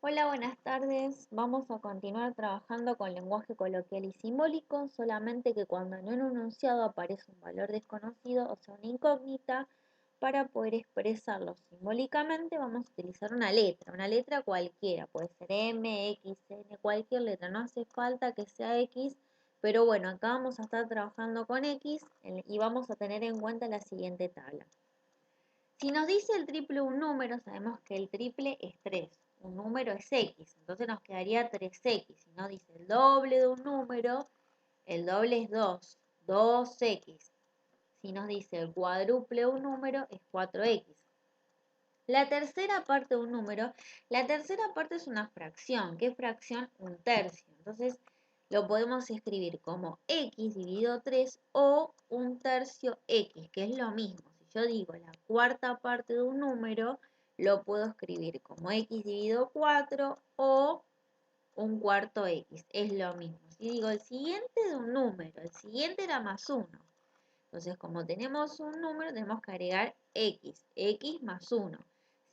Hola, buenas tardes. Vamos a continuar trabajando con lenguaje coloquial y simbólico, solamente que cuando en un enunciado aparece un valor desconocido, o sea, una incógnita, para poder expresarlo simbólicamente vamos a utilizar una letra cualquiera, puede ser M, X, N, cualquier letra, no hace falta que sea X, pero bueno, acá vamos a estar trabajando con X y vamos a tener en cuenta la siguiente tabla. Si nos dice el triple un número, sabemos que el triple es 3. Un número es X, entonces nos quedaría 3X. Si nos dice el doble de un número, el doble es 2, 2X. Si nos dice el cuádruple de un número, es 4X. La tercera parte de un número, la tercera parte es una fracción. ¿Qué fracción? Un tercio. Entonces lo podemos escribir como X dividido 3 o un tercio X, que es lo mismo. Si yo digo la cuarta parte de un número, lo puedo escribir como X dividido 4 o un cuarto X. Es lo mismo. Si digo el siguiente de un número, el siguiente era más 1. Entonces, como tenemos un número, tenemos que agregar X. X más 1.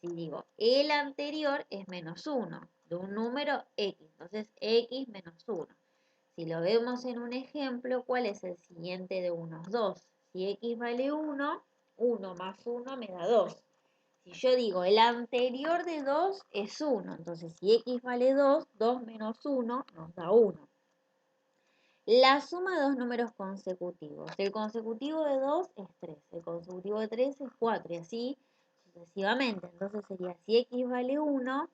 Si digo el anterior es menos 1 de un número X. Entonces, X menos 1. Si lo vemos en un ejemplo, ¿cuál es el siguiente de unos 2? Si X vale 1, 1 más 1 me da 2. Si yo digo el anterior de 2 es 1. Entonces, si X vale 2, 2 menos 1 nos da 1. La suma de dos números consecutivos. El consecutivo de 2 es 3, el consecutivo de 3 es 4 y así sucesivamente. Entonces sería, si X vale 1,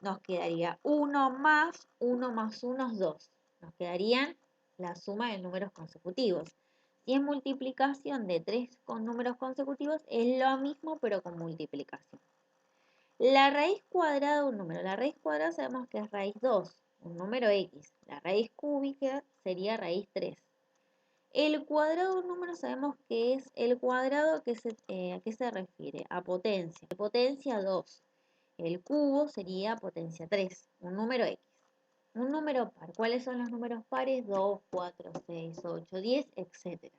nos quedaría 1 más 1 es 2. Nos quedarían la suma de números consecutivos. Si es multiplicación de 3 con números consecutivos, es lo mismo pero con multiplicación. La raíz cuadrada de un número. La raíz cuadrada sabemos que es raíz 2, un número X. La raíz cúbica sería raíz 3. El cuadrado de un número sabemos que es el cuadrado ¿a qué se refiere? A potencia. Potencia 2. El cubo sería potencia 3, un número X. Un número par. ¿Cuáles son los números pares? 2, 4, 6, 8, 10, etc.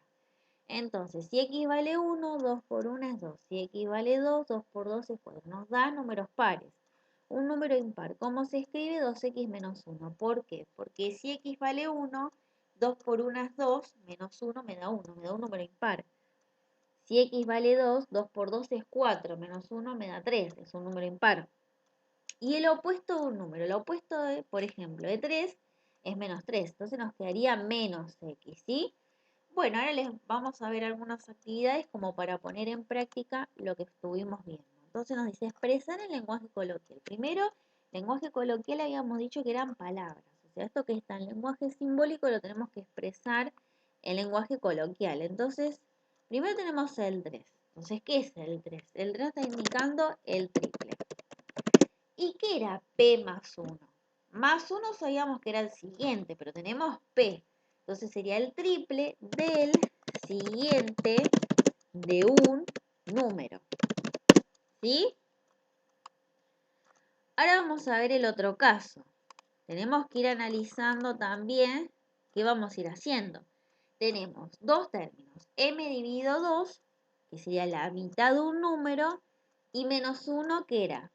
Entonces, si X vale 1, 2 por 1 es 2. Si X vale 2, 2 por 2 es 4. Nos da números pares. Un número impar. ¿Cómo se escribe? 2X menos 1. ¿Por qué? Porque si X vale 1, 2 por 1 es 2, menos 1 me da 1. Me da un número impar. Si X vale 2, 2 por 2 es 4, menos 1 me da 3. Es un número impar. Y el opuesto de un número. El opuesto, por ejemplo, de 3 es menos 3. Entonces nos quedaría menos X, ¿sí? Bueno, ahora les vamos a ver algunas actividades como para poner en práctica lo que estuvimos viendo. Entonces nos dice expresar el lenguaje coloquial. Primero, lenguaje coloquial habíamos dicho que eran palabras. O sea, esto que está en lenguaje simbólico lo tenemos que expresar en lenguaje coloquial. Entonces, primero tenemos el 3. Entonces, ¿qué es el 3? El 3 está indicando el triple. ¿Y qué era P más 1? Más 1 sabíamos que era el siguiente, pero tenemos P. Entonces sería el triple del siguiente de un número. ¿Sí? Ahora vamos a ver el otro caso. Tenemos que ir analizando también qué vamos a ir haciendo. Tenemos dos términos. M dividido 2, que sería la mitad de un número, y menos 1, ¿qué era?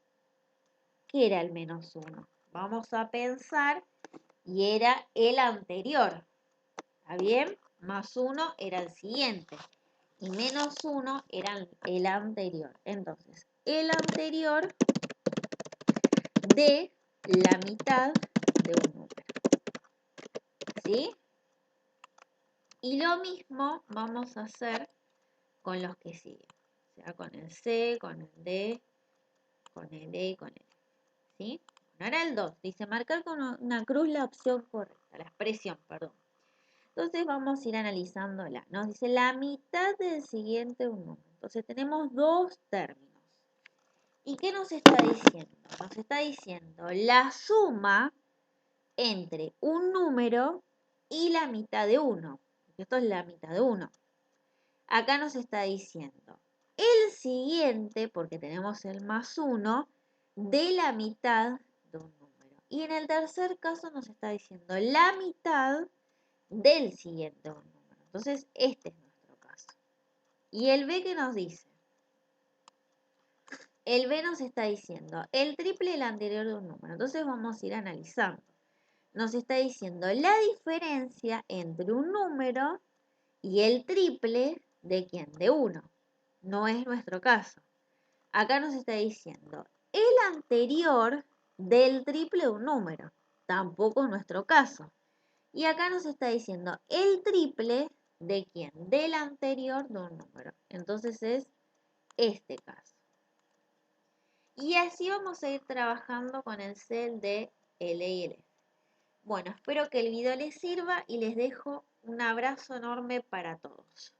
¿Qué era el menos 1? Vamos a pensar, y era el anterior. ¿Está bien? Más 1 era el siguiente. Y menos 1 era el anterior. Entonces, el anterior de la mitad de un número. ¿Sí? Y lo mismo vamos a hacer con los que siguen. O sea, con el C, con el D, con el E y con el F. ¿Sí? Ahora el 2. Dice marcar con una cruz la opción correcta, la expresión, perdón. Entonces vamos a ir analizándola. Nos dice la mitad del siguiente un número. Entonces tenemos dos términos. ¿Y qué nos está diciendo? Nos está diciendo la suma entre un número y la mitad de uno. Esto es la mitad de uno. Acá nos está diciendo el siguiente, porque tenemos el más 1, de la mitad de un número. Y en el tercer caso nos está diciendo la mitad del siguiente un número. Entonces, este es nuestro caso. Y el B que nos dice, El B nos está diciendo el triple del anterior de un número. Entonces vamos a ir analizando. Nos está diciendo la diferencia entre un número y el triple de quién, de uno. No es nuestro caso. Acá nos está diciendo el anterior del triple de un número. Tampoco es nuestro caso. Y acá nos está diciendo el triple de quién, del anterior de un número. Entonces es este caso. Y así vamos a ir trabajando con el C, el D, el E y el F. Bueno, espero que el video les sirva y les dejo un abrazo enorme para todos.